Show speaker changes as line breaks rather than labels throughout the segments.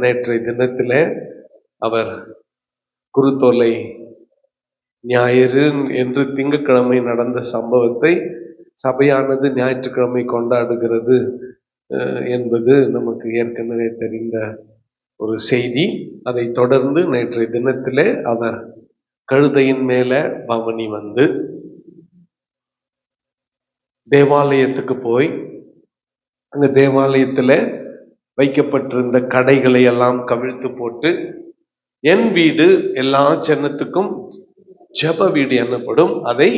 நேற்றைய தினத்திலே அவர் குருத்தோலை ஞாயிறு என்று திங்கட்கிழமை நடந்த சம்பவத்தை சபையானது ஞாயிற்றுக்கிழமை கொண்டாடுகிறது என்பது நமக்கு ஏற்கனவே தெரிந்த ஒரு செய்தி. அதை தொடர்ந்து நேற்றைய தினத்திலே அவர் கழுதையின் மேல பவனி வந்து தேவாலயத்துக்கு போய் அங்க தேவாலயத்துல வைக்கப்பட்டிருந்த கடைகளை எல்லாம் கவிழ்த்து போட்டு, என் வீடு எல்லா ஜனத்துக்கும் ஜெப வீடு எனப்படும், அதை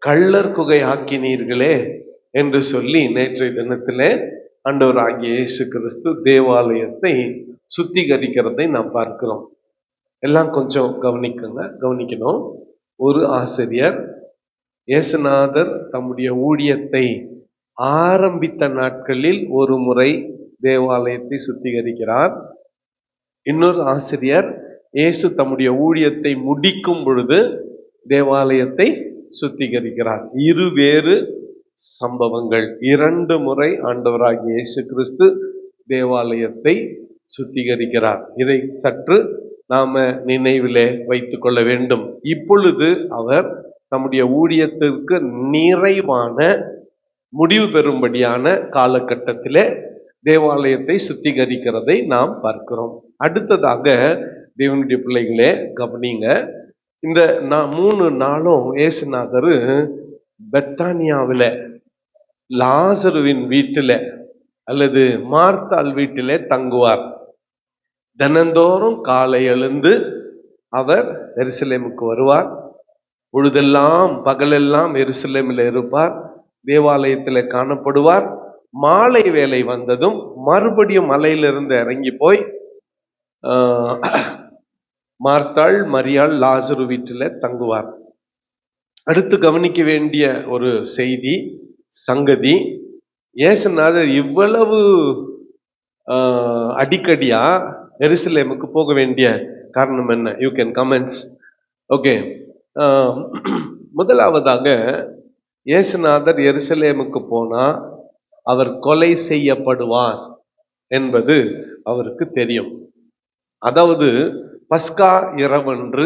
கள்ளர் குகை ஆக்கினீர்களே என்று சொல்லி நேற்றைய தினத்திலே ஆண்டவராகிய இயேசு கிறிஸ்து தேவாலயத்தை சுத்திகரிக்கிறதை நாம் பார்க்கிறோம். எல்லாம் கொஞ்சம் கவனிக்கணும். ஒரு ஆசிரியர் இயேசுநாதர் தம்முடைய ஊழியத்தை ஆரம்பித்த நாட்களில் ஒரு முறை தேவாலயத்தை சுத்திகரிக்கிறார். இன்னொரு ஆசிரியர் இயேசு தம்முடைய ஊழியத்தை முடிக்கும் பொழுது தேவாலயத்தை சுத்திகரிக்கிறார். இருவேறு சம்பவங்கள். 2 முறை ஆண்டவராகிய இயேசு கிறிஸ்து தேவாலயத்தை சுத்திகரிக்கிறார். இதை சற்று நாம நினைவிலே வைத்துக் கொள்ள வேண்டும். இப்பொழுது அவர் தம்முடைய ஊழியத்திற்கு நிறைவான முடிவு பெறும்படியான காலகட்டத்திலே தேவாலயத்தை சுத்திகரிக்கிறதை நாம் பார்க்கிறோம். அடுத்ததாக தேவனுடைய பிள்ளைகளே கவனிங்க, இந்த 3 நாளும் இயேசுநாதர் பெத்தானியாவில் லாசருவின் வீட்டில் அல்லது மார்த்தாள் வீட்டிலே தங்குவார். தினந்தோறும் காலை எழுந்து அவர் எருசலேமுக்கு வருவார். பொழுதெல்லாம் பகலெல்லாம் எருசலேமில் இருப்பார், தேவாலயத்தில் காணப்படுவார். மாலை வேலை வந்ததும் மறுபடியும் மலையிலிருந்து இறங்கி போய் மார்த்தாள், மரியாள், லாசரு வீட்டில் தங்குவார். அடுத்து கவனிக்க வேண்டிய ஒரு செய்தி சங்கதி, இயேசுநாதர் இவ்வளவு அடிக்கடியா எருசலேமுக்கு போக வேண்டிய காரணம் என்ன? You can comments. ஓகே, முதலாவதாக இயேசுநாதர் எருசலேமுக்கு போனா அவர் கொலை செய்யப்படுவார் என்பது அவருக்கு தெரியும். அதாவது பஸ்கா இரவன்று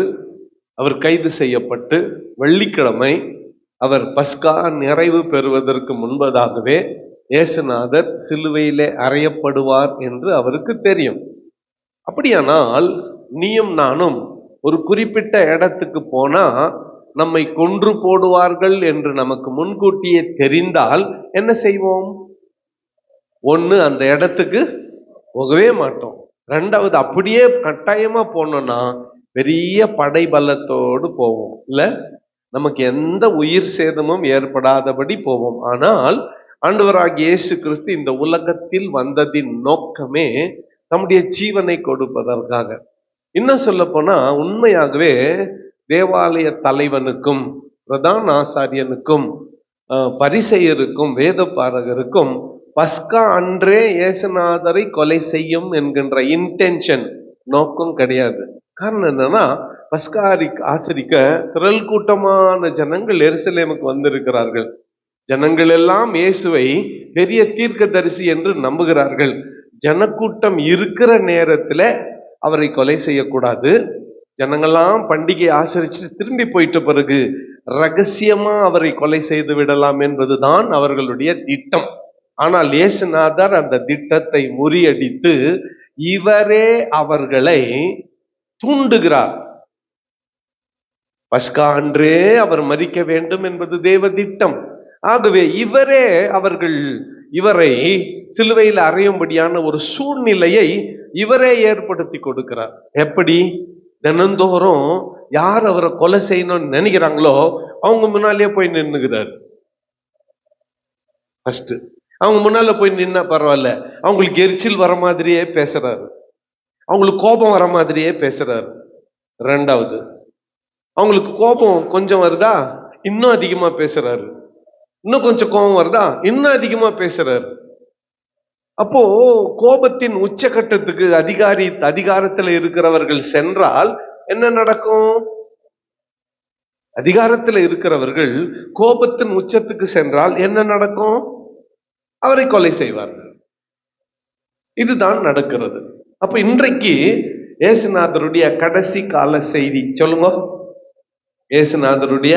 அவர் கைது செய்யப்பட்டு வெள்ளிக்கிழமை அவர் பஸ்கா நிறைவு பெறுவதற்கு முன்பதாகவே இயேசுநாதர் சிலுவையிலே அறையப்படுவார் என்று அவருக்கு தெரியும். அப்படியானால் நீயும் நானும் ஒரு குறிப்பிட்ட இடத்துக்கு போனா நம்மை கொன்று போடுவார்கள் என்று நமக்கு முன்கூட்டியே தெரிந்தால் என்ன செய்வோம்? ஒன்று, அந்த இடத்துக்கு போகவே மாட்டோம். 2வது, அப்படியே கட்டாயமா போனோம்னா பெரிய படை பலத்தோடு போவோம். இல்ல, நமக்கு எந்த உயிர் சேதமும் ஏற்படாதபடி போவோம். ஆனால் ஆண்டவராகிய இயேசு கிறிஸ்து இந்த உலகத்தில் வந்ததின் நோக்கமே நம்முடைய ஜீவனை கொடுப்பதற்காக. இன்னும் சொல்ல போனா உண்மையாகவே தேவாலய தலைவனுக்கும் பிரதான ஆசாரியனுக்கும் பரிசேயருக்கும் வேதபாரகருக்கும் பஸ்கா அன்றே இயேசுநாதரை கொலை செய்யும் என்கின்ற இன்டென்ஷன், நோக்கம் கிடையாது. காரணம் என்னன்னா, பஸ்கா ஆசரிக்க திரள் கூட்டமான ஜனங்கள் எருசலேமுக்கு வந்திருக்கிறார்கள். ஜனங்கள் எல்லாம் இயேசுவை பெரிய தீர்க்கதரிசி என்று நம்புகிறார்கள். ஜனக்கூட்டம் இருக்கிற நேரத்துல அவரை கொலை செய்யக்கூடாது. ஜனங்கள்லாம் பண்டிகை ஆசரிச்சு திரும்பி போயிட்ட பிறகு ரகசியமா அவரை கொலை செய்து விடலாம் என்பதுதான் அவர்களுடைய திட்டம். ஆனால் இயேசுநாதர் அந்த திட்டத்தை முறியடித்து இவரே அவர்களை தூண்டுகிறார். பஸ்கா அன்றே அவர் மரிக்க வேண்டும் என்பது தேவ திட்டம். ஆகவே இவரை சிலுவையில் அறையும்படியான ஒரு சூழ்நிலையை இவரே ஏற்படுத்தி கொடுக்கிறார். எப்படி? தினந்தோறும் யார் அவரை கொலை செய்யணும்னு நினைக்கிறாங்களோ அவங்க முன்னாலே போய் நின்னுகிறார். ஃபர்ஸ்ட் அவங்க முன்னால போய் நின்னா பரவாயில்ல, அவங்களுக்கு எரிச்சல் வர மாதிரியே பேசுறாரு, அவங்களுக்கு கோபம் வர மாதிரியே பேசுறாரு. 2வது, அவங்களுக்கு கோபம் கொஞ்சம் வருதா, இன்னும் அதிகமா பேசுறாரு. இன்னும் கொஞ்சம் கோபம் வருதா, இன்னும் அதிகமா பேசுறாரு. அப்போ கோபத்தின் உச்சகட்டத்துக்கு அதிகாரத்துல இருக்கிறவர்கள் சென்றால் என்ன நடக்கும்? அதிகாரத்துல இருக்கிறவர்கள் கோபத்தின் உச்சத்துக்கு சென்றால் என்ன நடக்கும்? அவரை கொலை செய்வார்கள். இதுதான் நடக்கிறது. அப்ப இன்றைக்கு இயேசுநாதருடைய கடைசி கால செய்தி சொல்லுங்க. இயேசுநாதருடைய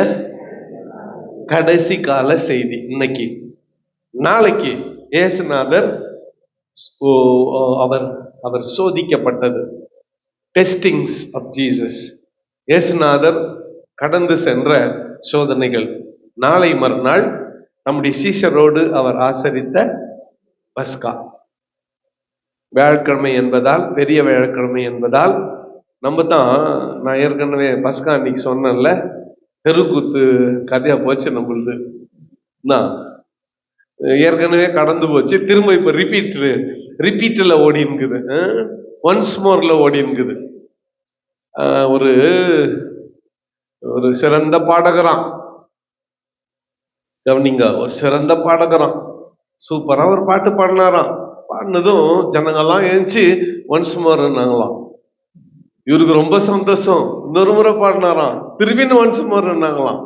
கடைசி கால செய்தி இன்னைக்கு. நாளைக்கு இயேசுநாதர் அவர் சோதிக்கப்பட்டது. Testings of Jesus. இயேசுநாதர் கடந்து சென்ற சோதனைகள். நாளை மறுநாள் நம்முடைய சீஷரோடு அவர் ஆசரித்த பஸ்கா. வியாழக்கிழமை என்பதால், பெரிய வியாழக்கிழமை என்பதால் நம்ம தான், நான் ஏற்கனவே பஸ்கா அன்னைக்கு சொன்னேன்ல, தெருக்கூத்து கதையா போச்சு நம்மளுது. ஏற்கனவே கடந்து போச்சு, திரும்ப இப்ப ரிப்பீட்ல ஓடின்குது, ஒன்ஸ் மோர்ல ஓடின்குது. ஒரு ஒரு சிறந்த பாடகரான், கவனிங்க, ஒரு சிறந்த பாடகரான், சூப்பரா ஒரு பாட்டு பாடினாராம். பாடினதும் ஜனங்கள்லாம் எழுந்துச்சு ஒன்ஸ் மோர்னாங்களாம். இவருக்கு ரொம்ப சந்தோஷம். இன்னொரு முறை பாடினாராம், திரும்பின்னு ஒன்ஸ் மோர்னாங்களாம்.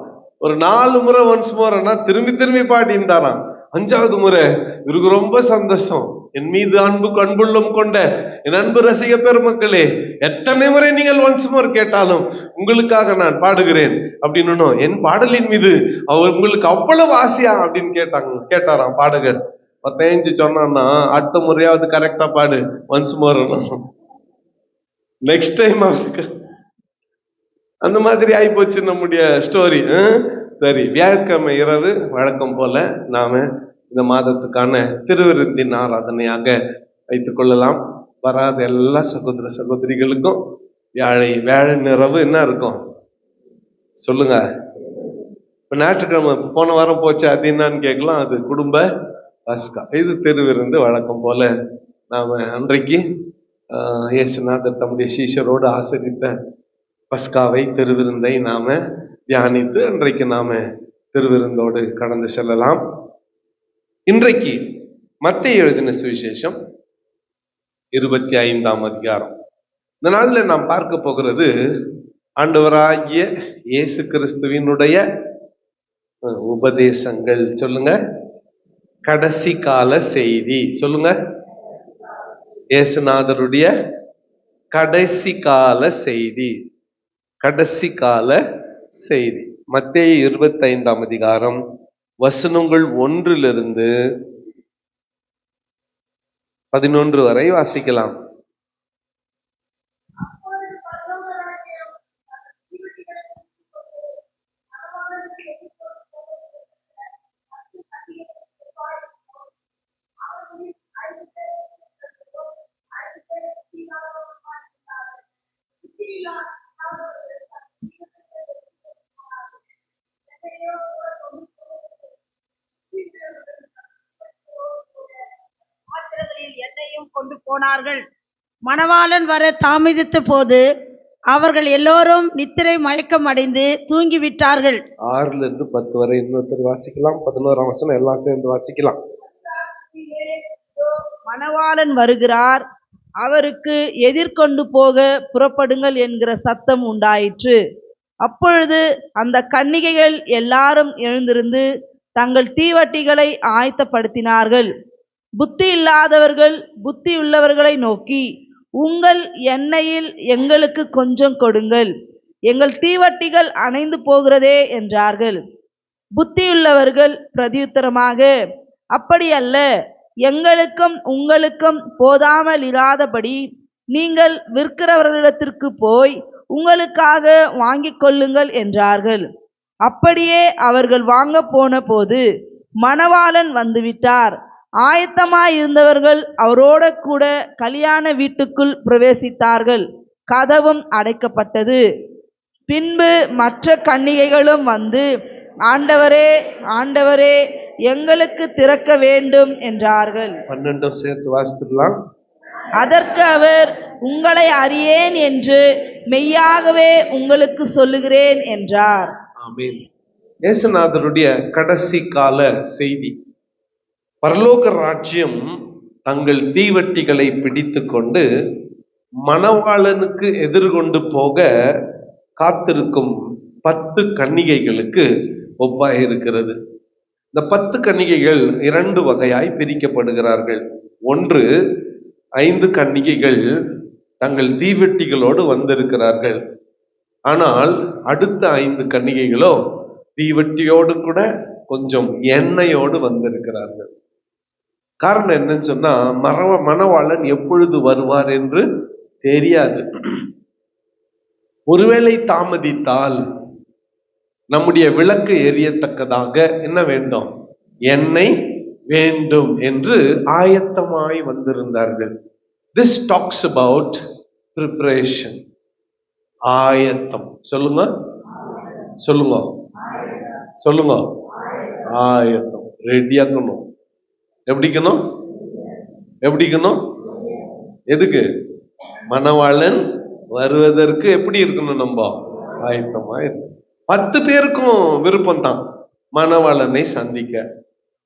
ஒரு 4 முறை ஒன்ஸ் மோர்னா திரும்பி பாடிந்தாராம். 5வது முறை இவருக்கு ரொம்ப சந்தோஷம். என் மீது அன்புள்ளம் கொண்ட என் அன்பு ரசிக பெருமக்களே, எத்தனை முறை நீங்கள் ஒன்ஸ் மோர் கேட்டாலும் உங்களுக்காக நான் பாடுகிறேன் அப்படின்னு. என் பாடலின் மீது அவர் உங்களுக்கு அவ்வளவு ஆசையா அப்படின்னு கேட்டாராம் பாடகர். 15 சொன்னான்னா, அடுத்த முறையாவது கரெக்டா பாடு, ஒன்ஸ் மோர். நெக்ஸ்ட் டைம் அந்த மாதிரி ஆயிப்போச்சு நம்முடைய ஸ்டோரி. சரி, வியாழக்கிழமை இரவு வழக்கம் போல நாம இந்த மாதத்துக்கான திருவிருந்தின் ஆராதனையாக வைத்துக் கொள்ளலாம். வராத எல்லா சகோதர சகோதரிகளுக்கும் வியாழன் இரவு என்ன இருக்கும் சொல்லுங்க. இப்ப ஞாயிற்றுக்கிழமை போன வாரம் போச்சு, அது என்னன்னு கேட்கலாம். அது குடும்ப பஸ்கா. இது திருவிருந்து வழக்கம் போல நாம அன்றைக்கு இயேசுநாதர் தம்முடைய சீஷரோடு ஆசரித்த பஸ்காவை, திருவிருந்தை நாம தியானித்து அன்றைக்கு நாம திருவிருந்தோடு கடந்து செல்லலாம். இன்றைக்கு மத்தேயு எழுதின சுவிசேஷம் 25ஆம் அதிகாரம். இந்த நாள்ல நாம் பார்க்க போகிறது ஆண்டவராகிய இயேசு கிறிஸ்துவினுடைய உபதேசங்கள். சொல்லுங்க, கடைசி கால செய்தி. சொல்லுங்க, இயேசுநாதருடைய கடைசி கால செய்தி. கடைசி கால செய்தி மத்தேயு 25ஆம் அதிகாரம் வசனங்கள் 1 - 11 வரை வாசிக்கலாம்.
எண்ணெயும் கொண்டு போனார்கள். மணவாளன் வர தாமதித்த போது அவர்கள் எல்லோரும் நித்திரை மயக்கம் அடைந்து தூங்கிவிட்டார்கள்.
6 - 10 வரை இன்னொருத்தர் வாசிக்கலாம். 11ஆம் வசனம் எல்லாம் சேர்ந்து வாசிக்கலாம்.
மணவாளன் வருகிறார், அவருக்கு எதிர்கொண்டு போக புறப்படுங்கள் என்கிற சத்தம் உண்டாயிற்று. அப்பொழுது அந்த கன்னிகைகள் எல்லாரும் எழுந்திருந்து தங்கள் தீவட்டிகளை ஆயத்தப்படுத்தினார்கள். புத்தி இல்லாதவர்கள் புத்தி உள்ளவர்களை நோக்கி, உங்கள் எண்ணெயில் எங்களுக்கு கொஞ்சம் கொடுங்கள், எங்கள் தீவட்டிகள் அணைந்து போகிறதே என்றார்கள். புத்தியுள்ளவர்கள் பிரதியுத்தரமாக, அப்படியல்ல, எங்களுக்கும் உங்களுக்கும் போதாமல் இராதபடி நீங்கள் விற்கிறவர்களிடத்திற்கு போய் உங்களுக்காக வாங்கிக் கொள்ளுங்கள் என்றார்கள். அப்படியே அவர்கள் வாங்க போன போது மணவாளன் வந்துவிட்டார். ஆயத்தமாயிருந்தவர்கள் அவரோட கூட கல்யாண வீட்டுக்குள் பிரவேசித்தார்கள். கதவும் அடைக்கப்பட்டது. பின்பு மற்ற கன்னிகைகளும் வந்து, ஆண்டவரே, ஆண்டவரே, எங்களுக்கு திறக்க வேண்டும் என்றார்கள்.
12 சேர்த்து வாசித்துக்கலாம்.
அதற்கு அவர், உங்களை அறியேன் என்று மெய்யாகவே உங்களுக்கு சொல்லுகிறேன் என்றார்.
ஆமென். இயேசுநாதருடைய கடைசி கால செய்தி. பரலோக ராஜ்யம் தங்கள் தீவட்டிகளை பிடித்து கொண்டு மணவாளனுக்கு எதிர்கொண்டு போக காத்திருக்கும் 10 கன்னிகைகளுக்கு ஒப்பாக இருக்கிறது. இந்த 10 கன்னிகைகள் 2 வகையாய் பிரிக்கப்படுகிறார்கள். ஒன்று, 5 கன்னிகைகள் தங்கள் தீவெட்டிகளோடு வந்திருக்கிறார்கள். ஆனால் அடுத்த 5 கன்னிகைகளோ தீவெட்டியோடு கூட கொஞ்சம் எண்ணெயோடு வந்திருக்கிறார்கள். காரணம் என்னன்னு சொன்னா, மணவாளன் எப்பொழுது வருவார் என்று தெரியாது. ஒருவேளை தாமதித்தால் நம்முடைய விளக்கு எரியத்தக்கதாக என்ன வேண்டும்? எண்ணெய் வேண்டும் என்று ஆயத்தமாய் வந்திருந்தார்கள். This talks about preparation. ஆயத்தம். சொல்லுங்க, சொல்லுங்க, சொல்லுங்க. ஆயத்தம். ரெடியாக்கணும். எப்படிக்கணும்? எப்படிக்கணும்? எதுக்கு? மணவாளன் வருவதற்கு எப்படி இருக்கணும்? நம்ம ஆயத்தமா இருக்கணும். 10 பேருக்கும் விருப்பம் தான் மணவாளனை சந்திக்க.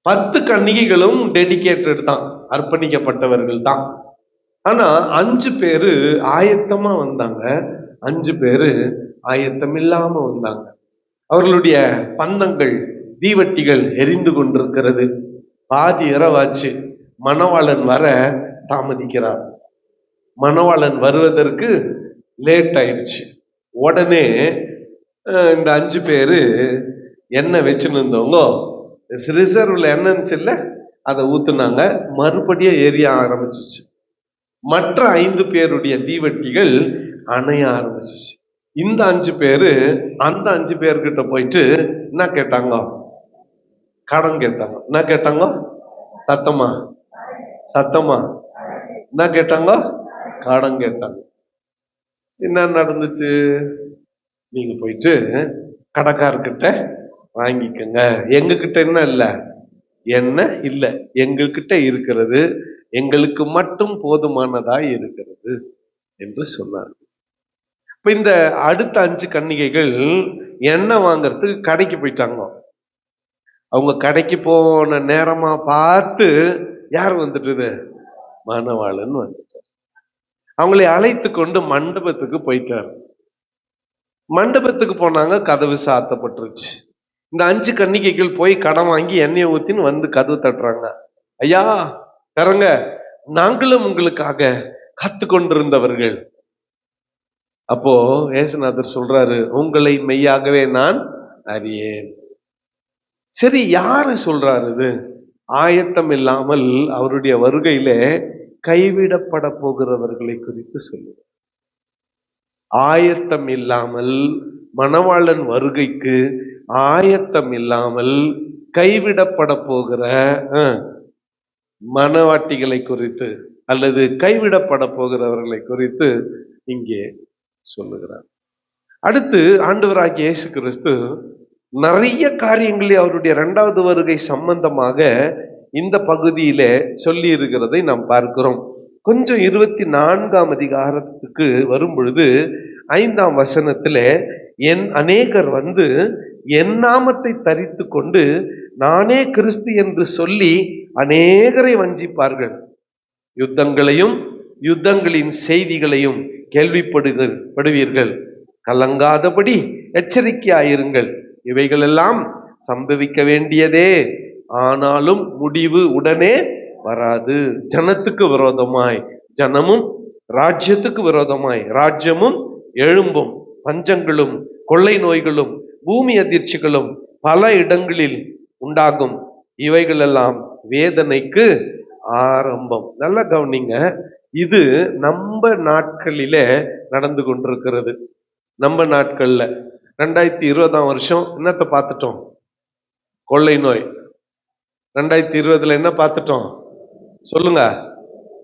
10 கன்னிகைகளும் டெடிகேட்டட் தான், அர்ப்பணிக்கப்பட்டவர்கள் தான். ஆனா 5 பேரு ஆயத்தமா வந்தாங்க, 5 பேரு ஆயத்தம் இல்லாம வந்தாங்க. அவர்களுடைய பந்தங்கள், தீவட்டிகள் எரிந்து கொண்டிருக்கிறது. பாதி இரவாச்சு. மணவாளன் வர தாமதிக்கிறார். மணவாளன் வருவதற்கு லேட் ஆயிடுச்சு. உடனே இந்த 5 பேரு எண்ணெய் வச்சுன்னு இருந்தவங்க ரிசர்வ்ல எண்ணெய் இருந்துச்சுல்ல, அதை ஊத்துனாங்க. மறுபடியும் எரிய ஆரம்பிச்சிச்சு. மற்ற 5 பேருடைய தீவட்டிகள் அணைய ஆரம்பிச்சிச்சு. இந்த 5 பேரு அந்த 5 பேர்கிட்ட போயிட்டு என்ன கேட்டாங்க? கடன் கேட்டாங்க. என்ன கேட்டாங்க? சத்தமா, சத்தமா என்ன கேட்டாங்க? கடன் கேட்டாங்க. என்ன நடந்துச்சு? நீங்க போயிட்டு கடைக்காரர்கிட்ட வாங்கிக்கங்க. எங்க கிட்ட என்ன இல்ல? என்ன இல்ல. எங்ககிட்ட இருக்கிறது எங்களுக்கு மட்டும் போதுமானதாய் இருக்கிறது என்று சொன்னார். இப்ப இந்த அடுத்த 5 கன்னிகைகள் எண்ணெய் வாங்கறதுக்கு கடைக்கு போயிட்டாங்க. அவங்க கடைக்கு போன நேரமா பார்த்து யார் வந்துட்டு? மணவாளன் வந்துட்டார். அவங்களை அழைத்து கொண்டு மண்டபத்துக்கு போயிட்டார். மண்டபத்துக்கு போனாங்க. கதவு சாத்தப்பட்டுருச்சு. இந்த 5 கன்னிகைகள் போய் கடன் வாங்கி எண்ணெயை ஊத்தின்னு வந்து கதவு தட்டுறாங்க. ஐயா தரங்க, நாங்களும் உங்களுக்காக காத்து கொண்டிருந்தவர்கள். அப்போ ஏசுநாதர் சொல்றாரு, உங்களை மெய்யாகவே நான் அறியேன். சரி, யார சொல்றாரு இது? ஆயத்தம் இல்லாமல் அவருடைய வருகையில கைவிடப்பட போகிறவர்களை குறித்து சொல்லுவார். ஆயத்தம் இல்லாமல், மணவாளன் வருகைக்கு ஆயத்தம் இல்லாமல் கைவிடப்பட போகிற மணவாட்டிகளை குறித்து அல்லது கைவிடப்பட போகிறவர்களை குறித்து இங்கே சொல்லுகிறார். அடுத்து ஆண்டவராகிய இயேசு கிறிஸ்து நிறைய காரியங்களை அவருடைய 2வது வருகை சம்பந்தமாக இந்த பகுதியில சொல்லி இருக்கிறதை நாம் பார்க்கிறோம். கொஞ்சம் 24ஆம் அதிகாரத்துக்கு வரும் பொழுது 5ஆம் வசனத்துல அநேகர் வந்து என் நாமத்தை தரித்து கொண்டு நானே கிறிஸ்து என்று சொல்லி அநேகரை வஞ்சிப்பார்கள். யுத்தங்களையும் யுத்தங்களின் செய்திகளையும் கேள்விப்படுவீர்கள். கலங்காதபடி எச்சரிக்கையாயிருங்கள். இவைகளெல்லாம் சம்பவிக்க வேண்டியதே, ஆனாலும் முடிவு உடனே வராது. ஜனத்துக்கு விரோதமாய் ஜனமும், ராஜ்யத்துக்கு விரோதமாய் ராஜ்யமும் எழும்பும். பஞ்சங்களும் கொள்ளை நோய்களும் பூமி அதிர்ச்சிகளும் பல இடங்களில் உண்டாகும். இவைகளெல்லாம் வேதனைக்கு ஆரம்பம். நல்லா கவனிங்க, இது நம்ம நாட்களில நடந்து கொண்டிருக்கிறது. நம்ம நாட்கள்ல 2020ஆம் வருஷம் என்னத்தை பார்த்துட்டோம்? கொள்ளை நோய். 2020ல என்ன பார்த்துட்டோம்? சொல்லுங்க.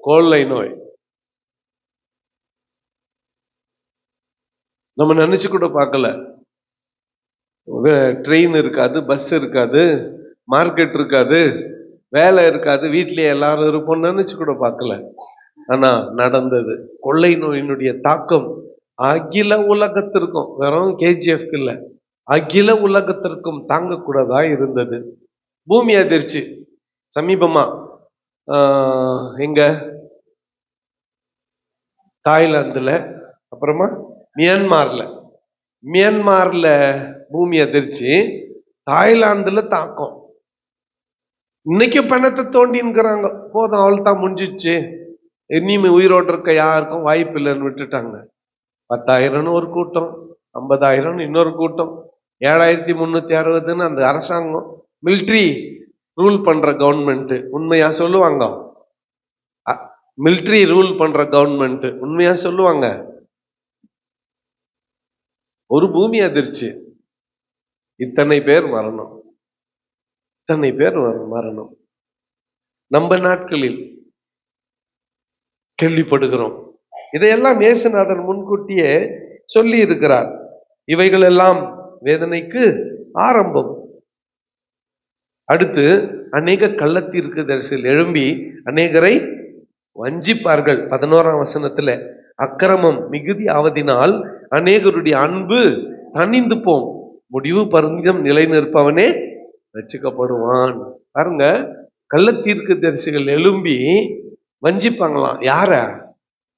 கொள்ளை நோய். நம்ம நினைச்சு கூட பார்க்கல. ட்ரெயின் இருக்காது, பஸ் இருக்காது, மார்க்கெட் இருக்காது, வேலை இருக்காது, வீட்லயே எல்லாரும் இருப்போம் நினைச்சு கூட பார்க்கல. ஆனா நடந்தது. கொள்ளை நோயினுடைய தாக்கம் அகில உலகத்திற்கும், வெறும் KGF இல்ல, அகில உலகத்திற்கும் தாங்கக்கூடதா இருந்தது. பூமி அதிர்ச்சி சமீபமா எங்க தாய்லாந்துல, அப்புறமா மியான்மார்ல பூமி அதிர்ச்சி, தாய்லாந்துல தாக்கம். இன்னைக்கு பணத்தை தோண்டின்னுக்கிறாங்க. போதும், அவள் தான் முடிஞ்சிச்சு, இனிமே உயிரோடு இருக்க யாருக்கும் வாய்ப்பு இல்லைன்னு விட்டுட்டாங்க. 10,000 ஒரு கூட்டம், 50,000 இன்னொரு கூட்டம், 7,360 அந்த அரசாங்கம் மிலிட்ரி ரூல் பண்ற கவர்மெண்ட் உண்மையா சொல்லுவாங்க? மிலிட்ரி ரூல் பண்ற கவர்மெண்ட் உண்மையா சொல்லுவாங்க? ஒரு பூமி அதிர்ச்சி, இத்தனை பேர் மரணம், இத்தனை பேர் மரணம் நம்ம நாட்களில் கேள்விப்படுகிறோம். இதையெல்லாம் இயேசுநாதர் முன்கூட்டியே சொல்லி இருக்கிறார். இவைகள் எல்லாம் வேதனைக்கு ஆரம்பம். அடுத்து அநேக கள்ளத்தீர்க்கதரிசிகள் எழும்பி அநேகரை வஞ்சிப்பார்கள். 11ஆம் வசனத்துல அக்கிரமம் மிகுதி ஆவதினால் அநேகருடைய அன்பு தணிந்து போம், முடிவு பருந்தம் நிலை நிற்பவனே ரட்சிக்கப்படுவான். பாருங்க, கள்ளத்தீர்க்கதரிசிகள் எழும்பி வஞ்சிப்பாங்களாம். யார?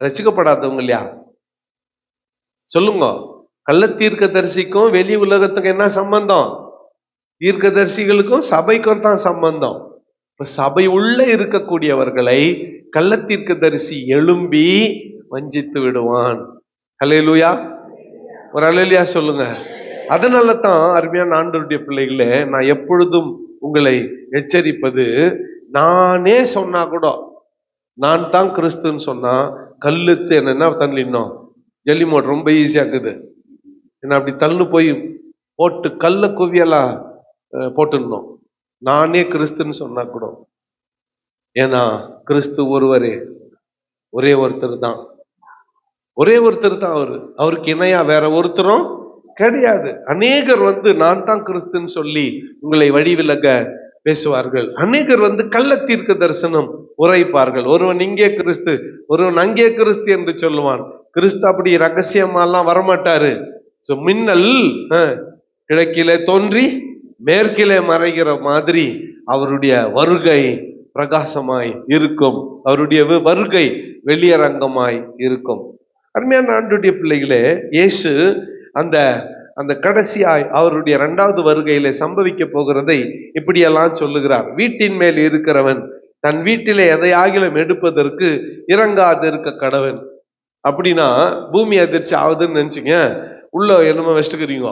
ரட்சிக்கப்படாதவங்க இல்லையா? சொல்லுங்க. கள்ளத்தீர்க்கதரிசிக்கும் வெளி உலகத்துக்கும் என்ன சம்பந்தம்? தீர்க்கதரிசிகளுக்கும் சபைக்கும் தான் சம்பந்தம். இப்ப சபை உள்ள இருக்கக்கூடியவர்களை கள்ளத்தீர்க்கதரிசி எழும்பி வஞ்சித்து விடுவான். அல்லேலூயா, ஒரு அல்லேலூயா சொல்லுங்க. அதனால தான் அருமையான ஆண்டவருடைய பிள்ளைகளே, நான் எப்பொழுதும் உங்களை எச்சரிப்பது, நானே சொன்னா கூட, நான் தான் கிறிஸ்துன்னு சொன்னா கல்லுத்து என்ன தள்ளினோம், ஜல்லி மோட் ரொம்ப ஈஸியா இருக்குது. என்ன அப்படி தள்ளு போய் போட்டு கல்ல குவியெல்லாம் போட்டுருந்தோம். நானே கிறிஸ்துன்னு சொன்னா கூட. ஏன்னா கிறிஸ்து ஒருவரே, ஒரே ஒருத்தர் தான், ஒரே ஒருத்தர் தான் அவரு. அவருக்கு இணையா வேற ஒருத்தரும் கிடையாது. அநேகர் நான் தான் கிறிஸ்துன்னு சொல்லி உங்களை வழிவிலக பேசுவார்கள். அநேகர் கள்ள தீர்க்க தரிசனம் உரைப்பார்கள். ஒருவன் இங்கே கிறிஸ்து, ஒருவன் அங்கே கிறிஸ்து என்று சொல்லுவான். கிறிஸ்து அப்படி ரகசியமாலாம் வரமாட்டாரு. மின்னல் கிழக்கிலே தோன்றி மேற்கிலே மறைகிற மாதிரி அவருடைய வருகை பிரகாசமாய் இருக்கும், அவருடைய வருகை வெளியரங்கமாய் இருக்கும். அருமையான ஆண்டவருடைய பிள்ளைகளே, இயேசு அந்த அந்த கடைசியாய் அவருடைய 2வது வருகையிலே சம்பவிக்க போகிறதை இப்படியெல்லாம் சொல்லுகிறார். வீட்டின் மேல் இருக்கிறவன் தன் வீட்டிலே எதையாகிலும் எடுப்பதற்கு இறங்காது இருக்க கடவன். அப்படின்னா பூமி அதிர்ச்சி ஆகுதுன்னு நினைச்சுங்க, உள்ள என்னமோ வச்சுக்கிறீங்க,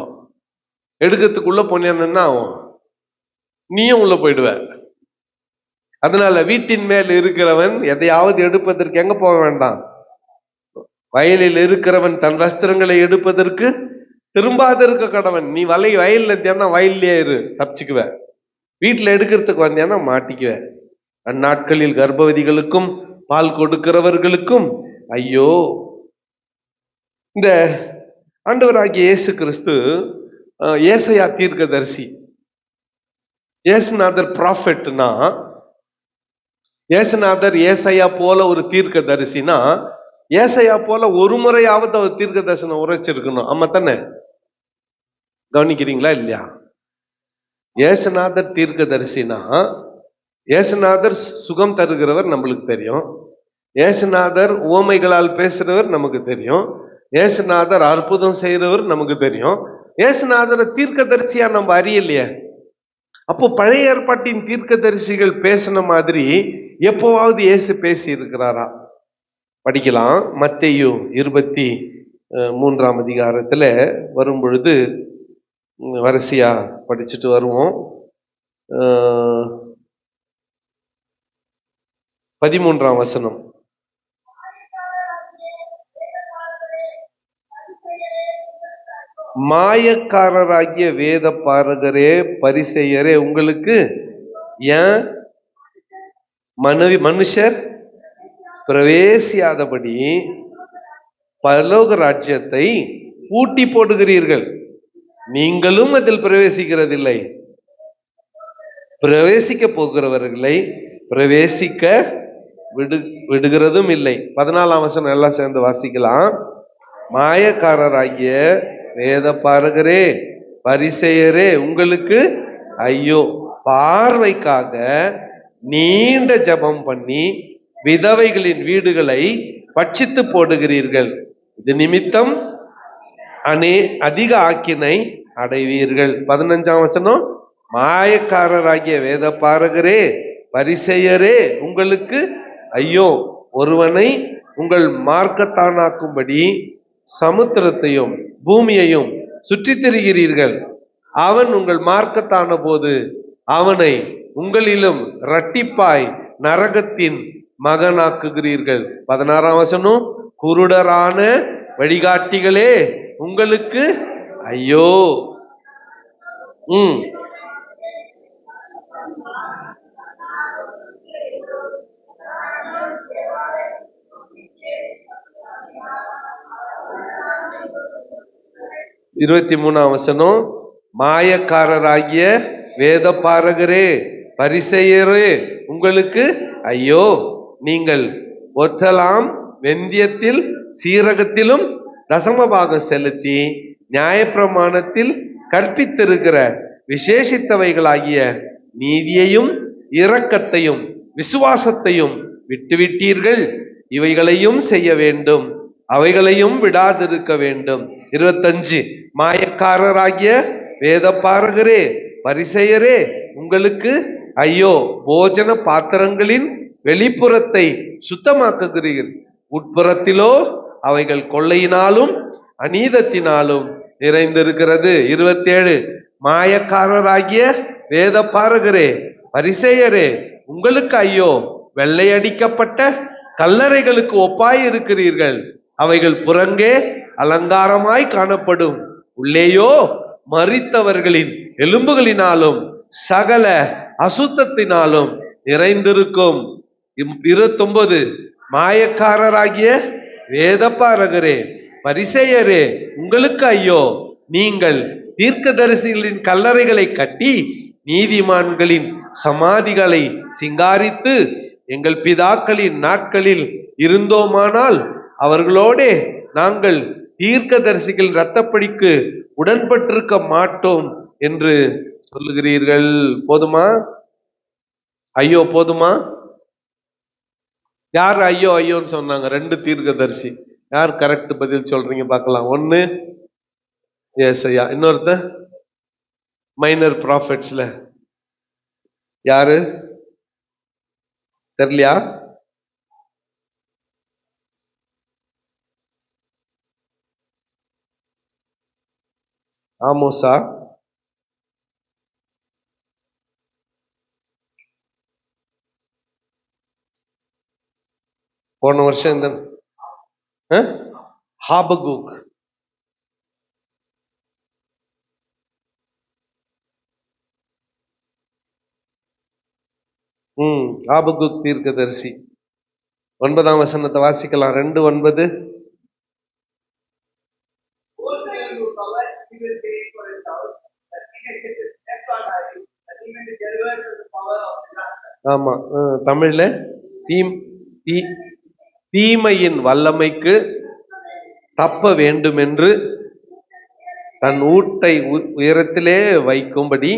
எடுக்கிறதுக்குள்ள போனேன்னா ஆகும், நீயும் உள்ள போயிடுவ. அதனால வீட்டின் மேல் இருக்கிறவன் எதையாவது எடுப்பதற்கு எங்க போக வேண்டாம். வயலில் இருக்கிறவன் தன் வஸ்திரங்களை எடுப்பதற்கு திரும்பாத இருக்க கடவன். நீ வயல்ல இருந்தியானா வயல்லையே இரு, தப்பிச்சுக்குவ. வீட்டுல எடுக்கிறதுக்கு வந்தியானா மாட்டிக்குவ. அந்நாட்களில் கர்ப்பவதிகளுக்கும் பால் கொடுக்கிறவர்களுக்கும் ஐயோ. இந்த ஆண்டவராகிய இயேசு கிறிஸ்து ஏசாயா தீர்க்கதரிசி, இயேசுநாதர் ப்ராஃபெட்னா, இயேசுநாதர் ஏசாயா போல ஒரு தீர்க்கதரிசினா, ஏசாயா போல ஒரு முறையாவது அவர் தீர்க்க தரிசனம் உரைச்சிருக்கணும். ஆமா தானே? கவனிக்கிறீங்களா இல்லையா? இயேசுநாதர் தீர்க்கதரிசினா, இயேசுநாதர் சுகம் தருகிறவர் நம்மளுக்கு தெரியும், இயேசுநாதர் உவமைகளால் பேசுறவர் நமக்கு தெரியும், இயேசுநாதர் அற்புதம் செய்யறவர் நமக்கு தெரியும். இயேசுநாதரை தீர்க்கதரிசியா நம்ம அறியலையே. அப்போ பழைய ஏற்பாட்டின் தீர்க்கதரிசிகள் பேசின மாதிரி எப்போவாவது இயேசு பேசி இருக்கிறாரா? படிக்கலாம். மத்தேயு 23ஆம் அதிகாரத்துல வரும் பொழுது வரிசையா படிச்சுட்டு வருவோம். 13ஆம் வசனம். மாயக்காரராகிய வேத பாரகரே பரிசேயரே, உங்களுக்கு ஏன் மனுஷர் பிரவேசியாதபடி பரலோக ராஜ்யத்தை பூட்டி போடுகிறீர்கள், நீங்களும் அதில் பிரவேசிக்கிறதில்லை, பிரவேசிக்க போகிறவர்களை பிரவேசிக்க விடுகிறதும் இல்லை. 14ஆம் வசனம் எல்லாம் சேர்ந்து வாசிக்கலாம். மாயக்காரராகிய வேத பாரகரே பரிசேயரே, உங்களுக்கு ஐயோ, பார்வைக்காக நீண்ட ஜெபம் பண்ணி விதவைகளின் வீடுகளை பட்சித்து போடுகிறீர்கள், இது நிமித்தம் அதிக ஆக்கினை அடைவீர்கள். 15ஆம் வசனம். மாயக்காரராகிய வேத பாரகரே பரிசேயரே, உங்களுக்கு ஐயோ, ஒருவனை உங்கள் மார்க்கத்தானாக்கும்படி சமுத்திரத்தையும் பூமியையும் சுற்றித் திரிகிறீர்கள். அவன் உங்கள் மார்க்கத்தான போது அவனை உங்களிலும் இரட்டிப்பாய் நரகத்தின் மகனாக்குகிறீர்கள். 16ஆம் வசனம், குருடரான வழிகாட்டிகளே உங்களுக்கு ஐயோ. ம் 23ஆம் வசனம், மாயக்காரராகிய வேத பாரகரே பரிசேயரே உங்களுக்கு ஐயோ, நீங்கள் ஒத்தலாம் வெந்தியத்தில் சீரகத்திலும் தசமபாகம் செலுத்தி நியாயப்பிரமாணத்தில் கற்பித்திருக்கிற விசேஷித்தவைகளாகிய நீதியையும் இரக்கத்தையும் விசுவாசத்தையும் விட்டுவிட்டீர்கள். இவைகளையும் செய்ய வேண்டும், அவைகளையும் விடாதிருக்க வேண்டும். 25, மாயக்காரராகிய வேத பாரகரே பரிசேயரே உங்களுக்கு ஐயோ, போஜன பாத்திரங்களின் வெளிப்புறத்தை சுத்தமாக்குகிறீர்கள், உட்புறத்திலோ அவைகள் கொள்ளையினாலும் அநீதத்தினாலும் நிறைந்திருக்கிறது. 27, மாயக்காரராகிய வேத பாரகரே பரிசேயரே உங்களுக்கு ஐயோ, வெள்ளையடிக்கப்பட்ட கல்லறைகளுக்கு ஒப்பாய் இருக்கிறீர்கள். அவைகள் புறங்கே அலங்காரமாய் காணப்படும், உள்ளேயோ மரித்தவர்களின் எலும்புகளினாலும் சகல அசுத்தத்தினாலும் நிறைந்திருக்கும். 29, மாயக்காரராகிய வேதபாரகரே பரிசேயரே உங்களுக்கு ஐயோ, நீங்கள் தீர்க்கதரிசிகளின் கல்லறைகளை கட்டி நீதிமான்களின் சமாதிகளை சிங்காரித்து எங்கள் பிதாக்களின் நாட்களில் இருந்தோமானால் அவர்களோடே நாங்கள் தீர்க்கதரிசிகள் இரத்தப்படிக்கு உடன்பட்டிருக்க மாட்டோம் என்று சொல்லுகிறீர்கள். போதுமா? ஐயோ போதுமா? யார் ஐயோ ஐயோன்னு சொன்னாங்க? 2 தீர்க்கதரிசி. யார் கரெக்ட் பதில் சொல்றீங்க பார்க்கலாம். 1 ஏசாயா, இன்னொருத்த மைனர் ப்ராஃபிட்ஸ்ல யாரு தெரியலையா? ஆமோஸா? போன வருஷம் இந்த ஹாபகுக். ஆபகுக் தீர்க்கதரிசி. 9ஆம் வசனத்தை வாசிக்கலாம். 2:9. ஆமா, தமிழ்ல தீமையின் வல்லமைக்கு தப்ப வேண்டும் என்று தன் ஊட்டை உயரத்திலே வைக்கும்படி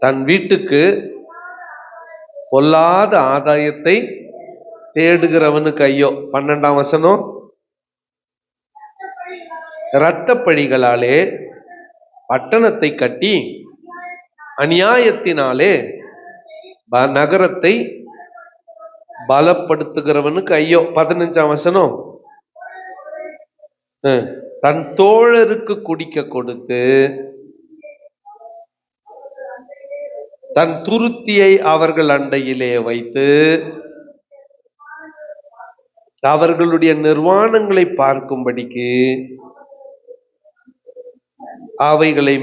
தன் வீட்டுக்கு பொல்லாத ஆதாயத்தை தேடுகிறவனுக்கு ஐயோ. 12ஆம் வசனம், இரத்தப்பழிகளாலே பட்டணத்தை கட்டி அநியாயத்தினாலே நகரத்தை பலப்படுத்துகிறவனுக்கு ஐயோ. 15ஆம் வசனம், தன் தோழருக்கு குடிக்க கொடுத்து தன் துருத்தியை அவர்கள் அண்டையிலே வைத்து அவர்களுடைய நிர்வாணங்களை பார்க்கும்படிக்கு அவைகளை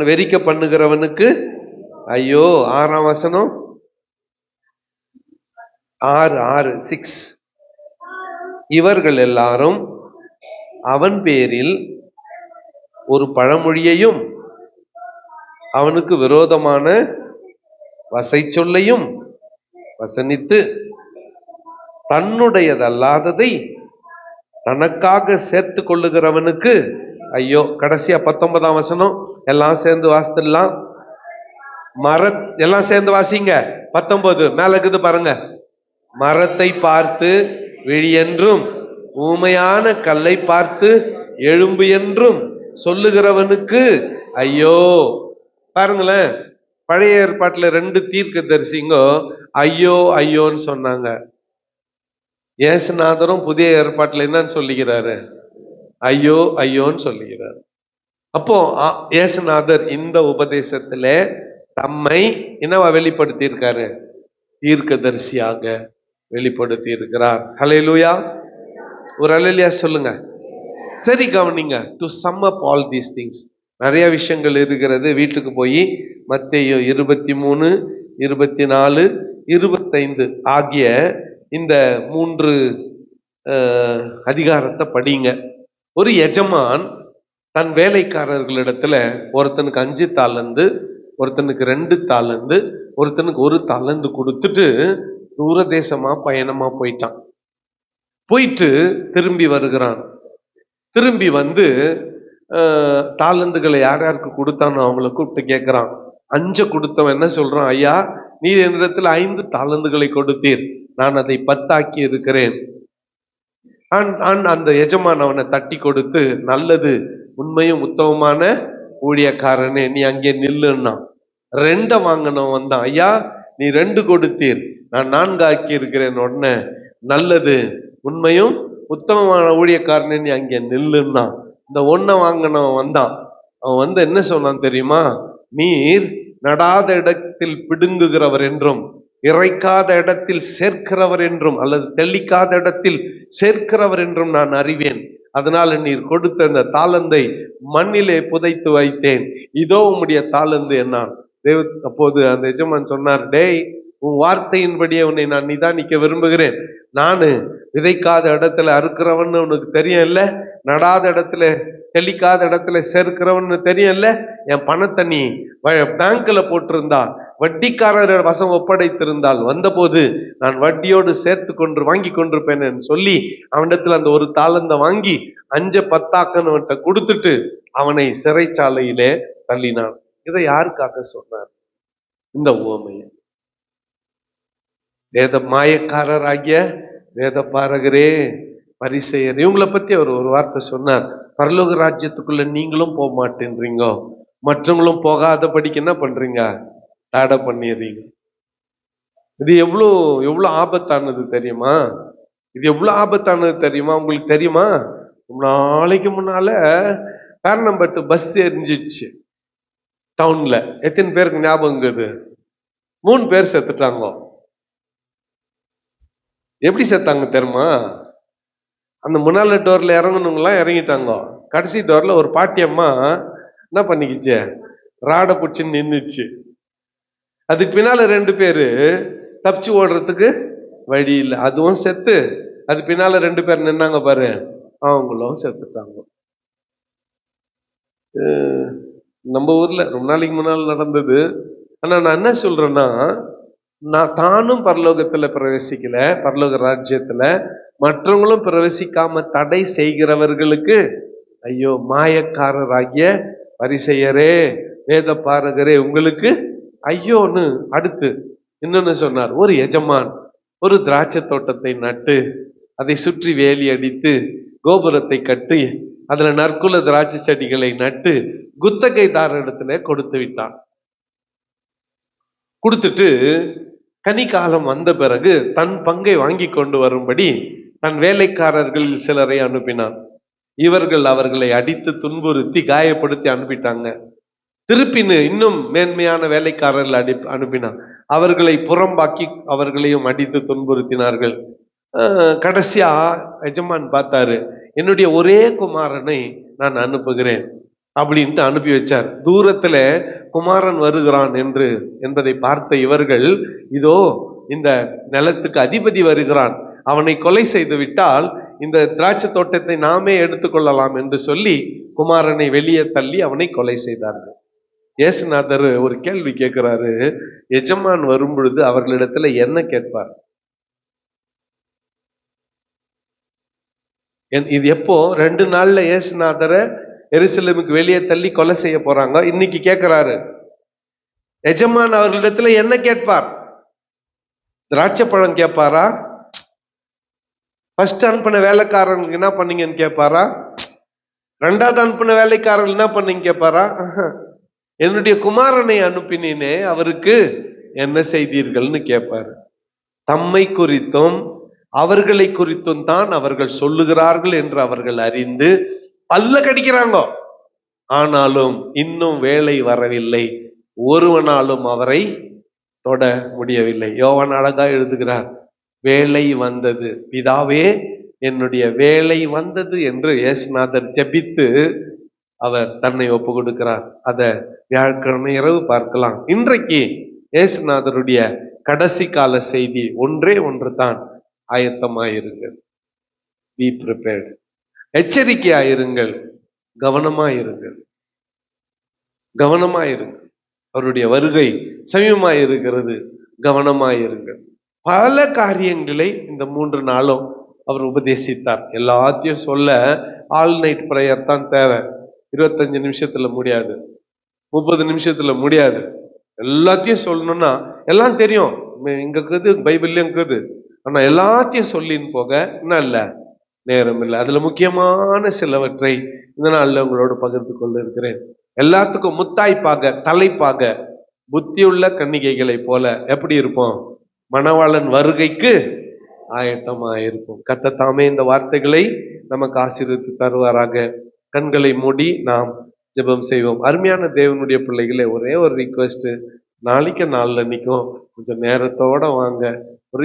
வெறிக்க பண்ணுகிறவனுக்கு ஐயோ. 6ஆம் வசனம், 6 இவர்கள் எல்லாரும் அவன் பேரில் ஒரு பழமொழியையும் அவனுக்கு விரோதமான வசை சொல்லையும் வசனித்து தன்னுடையதல்லாததை தனக்காக சேர்த்து கொள்ளுகிறவனுக்கு ஐயோ. கடைசியா 19ஆம் வசனம், எல்லாம் சேர்ந்து வாசித்துடலாம். எல்லாம் சேர்ந்து வாசிங்க. 19 மேல இருக்குது பாருங்க. மரத்தை பார்த்து விழி என்றும் ஊமையான கல்லை பார்த்து எழும்பு என்றும் சொல்லுகிறவனுக்கு ஐயோ. பாருங்களேன், பழைய ஏற்பாட்டுல 2 தீர்க்கதரிசிங்க ஐயோ ஐயோன்னு சொன்னாங்க. இயேசுநாதரும் புதிய ஏற்பாட்டுல என்னன்னு சொல்லுகிறாரு? ஐயோ ஐயோன்னு சொல்லுகிறார். அப்போ இயேசுநாதர் இந்த உபதேசத்துல தம்மை என்னவா வெளிப்படுத்தி இருக்காரு? தீர்க்கதரிசியாக வெளிப்படுத்தி இருக்கிறார். ஹல்லேலூயா. ஒரு அல்லேலூயா சொல்லுங்க. சரி, கவனிங்க. To some up all these things, நிறைய விஷயங்கள் இருக்கிறது. வீட்டுக்கு போய் மத்தேயு 23, 24, 25 ஆகிய இந்த 3 அதிகாரத்தை படிங்க. ஒரு எஜமான் தன் வேலைக்காரர்களிடத்துல ஒருத்தனுக்கு 5 தாலந்து, ஒருத்தனுக்கு 2 தாலந்து, ஒருத்தனுக்கு 1 தாலந்து கொடுத்துட்டு தூரதேசமா பயணமா போயிட்டான். போயிட்டு திரும்பி வருகிறான். திரும்பி வந்து தாலந்துகளை யார் யாருக்கு கொடுத்தானோ அவங்கள கூப்பிட்டு கேட்கிறான். 5 கொடுத்தவன் என்ன சொல்றான்? ஐயா, நீர் என்னிடத்துல 5 தாலந்துகளை கொடுத்தீர், நான் அதை 10 ஆக்கி இருக்கிறேன். அந்த எஜமான் அவனை தட்டி கொடுத்து, நல்லது, உண்மையும் உத்தமமான ஊழியக்காரனே, நீ அங்கே நில்லுன்னா. 2 வாங்கினவன் வந்தான். ஐயா, நீ 2 கொடுத்தீர், நான் 4 ஆக்கி இருக்கிறேன். உடனே, நல்லது, உண்மையும் உத்தமமான ஊழியக்காரனே, நீ அங்கே நில்லுன்னா. இந்த 1 வாங்கினவன் வந்தான். அவன் வந்து என்ன சொன்னான் தெரியுமா? நீர் நடாத இடத்தில் பிடுங்குகிறவர் என்றும், இறைக்காத இடத்தில் சேர்க்கிறவர் என்றும், அல்லது தெளிக்காத இடத்தில் சேர்க்கிறவர் என்றும் நான் அறிவேன். அதனால நீர் கொடுத்த இந்த தாளந்தை மண்ணிலே புதைத்து வைத்தேன். இதோ உம்முடைய தாளந்து என்னான். அப்போது அந்த எஜமான் சொன்னார், டேய், உன் வார்த்தையின்படியே உன்னை நான் நிதானிக்க விரும்புகிறேன். நானு விதைக்காத இடத்துல அறுக்கிறவன் உனக்கு தெரியும் இல்ல, நடாத இடத்துல தெளிக்காத இடத்துல சேர்க்கிறவன்னு தெரியும் இல்ல. என் பணத்தை நீ பேங்க்ல போட்டிருந்தா, வட்டிக்காரர் வசம் ஒப்படைத்திருந்தால் வந்தபோது நான் வட்டியோடு சேர்த்து கொண்டு வாங்கி கொண்டிருப்பேன்னு சொல்லி அவனிடத்துல அந்த 1 தாளந்தை வாங்கி 5 10 கொடுத்துட்டு அவனை சிறைச்சாலையிலே தள்ளினான். இதை யாருக்காக சொன்னார் இந்த உவமையை? வேத மாயக்காரராகிய வேத பாரகரே, பரிசேயர், இவங்களை பத்தி அவர் ஒரு வார்த்தை சொன்னார். பரலோக ராஜ்யத்துக்குள்ள நீங்களும் போக மாட்டேன்றீங்க, மற்றவங்களும் போகாதபடிக்கு என்ன பண்றீங்க? தடை பண்ணிடுறீங்க. இது எவ்வளவு ஆபத்தானது தெரியுமா? இது எவ்வளவு ஆபத்தானது தெரியுமா? உங்களுக்கு தெரியுமா? நாளைக்கு முன்னால பேரணம்பட்டு பஸ் எரிஞ்சிச்சு டவுன்ல. எத்தனை பேருக்கு ஞாபகம் இருக்குது? 3 பேர் செத்துட்டாங்க. எப்படி செத்தாங்க தெரியுமா? அந்த முன்னால டோர்ல இறங்கணுங்களாம் இறங்கிட்டாங்க. கடைசி டோர்ல ஒரு பாட்டி அம்மா என்ன பண்ணிக்கிச்சு? ராடை பிடிச்சின்னு நின்றுச்சு. அதுக்கு பின்னால 2 பேரு தப்பிச்சு ஓடுறதுக்கு வழி இல்லை, அதுவும் செத்து. அது பின்னால 2 பேர் நின்னாங்க பாரு, அவங்களும் செத்துட்டாங்க. நம்ம ஊர்ல ரொம்ப நாளைக்கு முன்னால் நடந்தது. ஆனா நான் என்ன சொல்றேன்னா, நான் தானும் பரலோகத்துல பிரவேசிக்கல, பரலோக ராஜ்யத்துல மற்றவங்களும் பிரவேசிக்காம தடை செய்கிறவர்களுக்கு ஐயோ. மாயக்காரராகிய பரிசேயரே, வேத பாரகரே, உங்களுக்கு ஐயோன்னு. அடுத்து இன்னொன்னு சொன்னார். ஒரு எஜமான் ஒரு திராட்சை தோட்டத்தை நட்டு அதை சுற்றி வேலி அடித்து கோபுரத்தை கட்டி அதுல நற்குல திராட்சை செடிகளை நட்டு குத்தகைதாரிடத்துல கொடுத்து விட்டான். கொடுத்துட்டு கனி காலம் வந்த பிறகு தன் பங்கை வாங்கி கொண்டு வரும்படி தன் வேலைக்காரர்களில் சிலரை அனுப்பினான். இவர்கள் அவர்களை அடித்து துன்புறுத்தி காயப்படுத்தி அனுப்பிட்டாங்க. திருப்பின்னு இன்னும் மேன்மையான வேலைக்காரர்கள் அனுப்பினான். அவர்களை புறம்பாக்கி அவர்களையும் அடித்து துன்புறுத்தினார்கள். கடைசியா எஜமான் பார்த்தாரு, என்னுடைய ஒரே குமாரனை நான் அனுப்புகிறேன் அப்படின்ட்டு அனுப்பி வச்சார். தூரத்துல குமாரன் வருகிறான் என்பதை பார்த்த இவர்கள், இதோ இந்த நிலத்துக்கு அதிபதி வருகிறான், அவனை கொலை செய்து விட்டால் இந்த திராட்சை தோட்டத்தை நாமே எடுத்துக்கொள்ளலாம் என்று சொல்லி குமாரனை வெளியே தள்ளி அவனை கொலை செய்தார்கள். இயேசுநாதர் ஒரு கேள்வி கேட்கிறாரு, எஜமான் வரும் பொழுது அவர்களிடத்துல என்ன கேட்பார்? இது எப்போ? 2 நாள்ல இயேசுநாதரை எருசலேமுக்கு வெளியே தள்ளி கொலை செய்ய போறாங்க. இன்னைக்கு கேட்கிறாரு, எஜமான் அவர்களிடத்துல என்ன கேட்பார்? திராட்சை பழம் கேட்பாரா? ஃபர்ஸ்ட் அனுப்பின வேலைக்காரங்களுக்கு என்ன பண்ணீங்கன்னு கேட்பாரா? 2வது அனுப்பின வேலைக்காரர்கள் என்ன பண்ணீங்க கேட்பாரா? என்னுடைய குமாரனை அனுப்பினேனே, அவருக்கு என்ன செய்தீர்கள்னு கேட்பாரு. தம்மை குறித்தும் அவர்களை குறித்தும் தான் அவர்கள் சொல்லுகிறார்கள் என்று அவர்கள் அறிந்து பல்ல கடிக்கிறாங்க. ஆனாலும் இன்னும் வேலை வரவில்லை, ஒருவனாலும் அவரை தொட முடியவில்லை. யோவான் அழகா எழுதுகிறார், வேலை வந்தது, பிதாவே என்னுடைய வேலை வந்தது என்று இயேசுநாதர் ஜெபித்து அவர் தன்னை ஒப்பு கொடுக்கிறார். அத வியாழக்கிழமை இரவு பார்க்கலாம். இன்றைக்கு இயேசுநாதருடைய கடைசி கால செய்தி ஒன்றே ஒன்று தான், ஆயத்தமாயிருங்கள், பி ப்ரிப்பேர்ட். எச்சரிக்கையாயிருங்கள், கவனமாயிருங்கள், கவனமாயிருங்கள். அவருடைய வருகை சமீபமாயிருக்கிறது, கவனமாயிருங்கள். பல காரியங்களை இந்த 3 நாளும் அவர் உபதேசித்தார். எல்லாத்தையும் சொல்ல ஆல் நைட் பிரேயர் தான் தேவை. 25 நிமிஷத்துல முடியாது, 30 நிமிஷத்துல முடியாது. எல்லாத்தையும் சொல்லணும்னா எல்லாம் தெரியும், இங்க இருக்குது, பைபிள்லயும் இருக்குது. ஆனா எல்லாத்தையும் சொல்லின்னு போக என்ன இல்ல, நேரம் இல்லை. அதுல முக்கியமான சிலவற்றை இந்த நாள்ல உங்களோட பகிர்ந்து கொள்ள இருக்கிறேன். எல்லாத்துக்கும் முத்தாய்ப்பாக, தலைப்பாக, புத்தியுள்ள கன்னிகைகளை போல எப்படி இருப்போம்? மணவாளன் வருகைக்கு ஆயத்தமா இருக்கும். கர்த்தர் தாமே இந்த வார்த்தைகளை நமக்கு ஆசீர்வதித்து தருவாராக. கண்களை மூடி நாம் ஜெபம் செய்வோம். அருமையான தேவனுடைய பிள்ளைகளே, ஒரே ஒரு ரிக்வெஸ்ட், நாளைக்கு நாள்ல நிற்கும், கொஞ்சம் நேரத்தோட வாங்க.